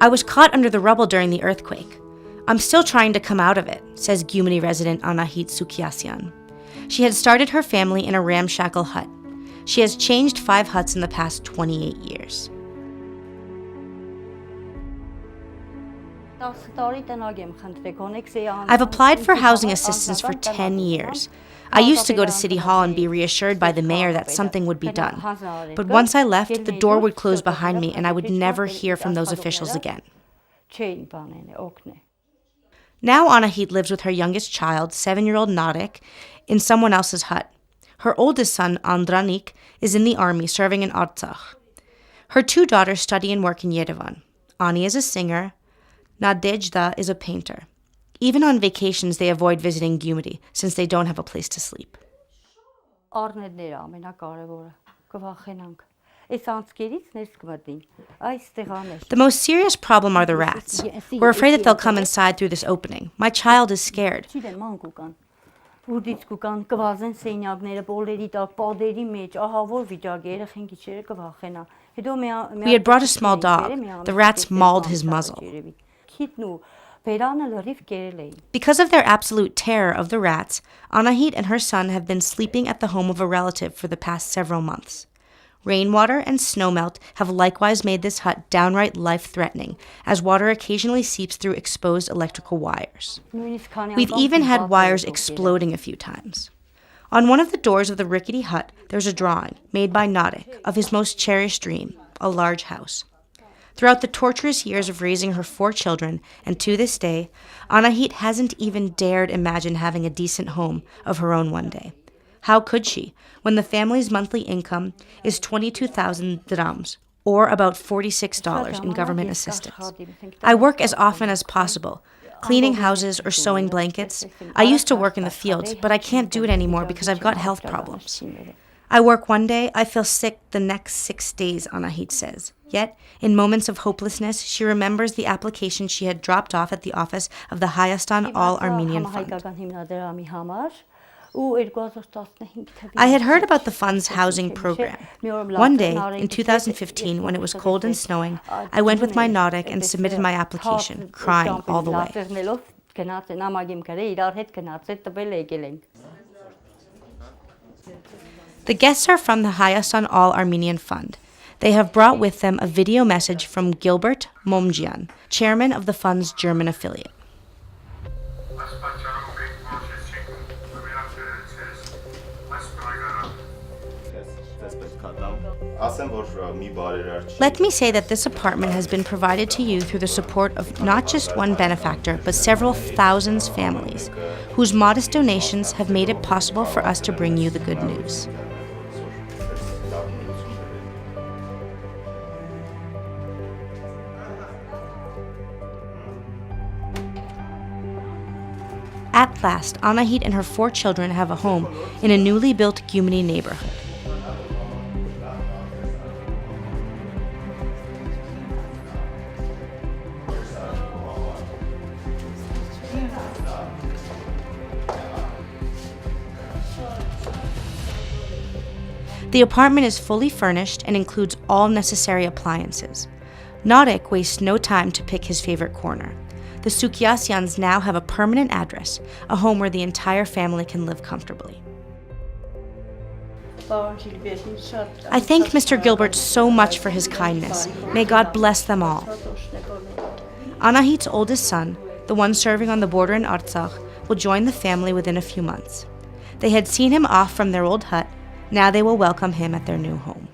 I was caught under the rubble during the earthquake. I'm still trying to come out of it, says Gyumri resident Anahit Sukiasyan. She had started her family in a ramshackle hut. She has changed 5 huts in the past 28 years. I've applied for housing assistance for 10 years. I used to go to City Hall and be reassured by the mayor that something would be done. But once I left, the door would close behind me and I would never hear from those officials again. Now Anahit lives with her youngest child, 7-year-old Narek, in someone else's hut. Her oldest son, Andranik, is in the army serving in Artsakh. Her 2 daughters study and work in Yerevan. Ani is a singer. Nadejda is a painter. Even on vacations, they avoid visiting Gyumri, since they don't have a place to sleep. The most serious problem are the rats. We're afraid that they'll come inside through this opening. My child is scared. We had brought a small dog. The rats mauled his muzzle. Because of their absolute terror of the rats, Anahit and her son have been sleeping at the home of a relative for the past several months. Rainwater and snowmelt have likewise made this hut downright life-threatening, as water occasionally seeps through exposed electrical wires. We've even had wires exploding a few times. On one of the doors of the rickety hut, there's a drawing, made by Narek, of his most cherished dream, a large house. Throughout the torturous years of raising her 4 children, and to this day, Anahit hasn't even dared imagine having a decent home of her own one day. How could she, when the family's monthly income is 22,000 dirhams, or about $46 in government assistance? I work as often as possible, cleaning houses or sewing blankets. I used to work in the fields, but I can't do it anymore because I've got health problems. I work one day, I feel sick the next 6 days, Anahit says. Yet, in moments of hopelessness, she remembers the application she had dropped off at the office of the Hayastan All-Armenian Fund. I had heard about the fund's housing program. One day, in 2015, when it was cold and snowing, I went with my Narek and submitted my application, crying all the way. The guests are from the Hayastan All-Armenian Fund. They have brought with them a video message from Gilbert Momjian, chairman of the fund's German affiliate. Let me say that this apartment has been provided to you through the support of not just one benefactor, but several thousands families, whose modest donations have made it possible for us to bring you the good news. At last, Anahit and her 4 children have a home in a newly built Gyumri neighborhood. The apartment is fully furnished and includes all necessary appliances. Narek wastes no time to pick his favorite corner. The Sukiasyans now have a permanent address, a home where the entire family can live comfortably. I thank Mr. Gilbert so much for his kindness. May God bless them all. Anahit's oldest son, the one serving on the border in Artsakh, will join the family within a few months. They had seen him off from their old hut. Now they will welcome him at their new home.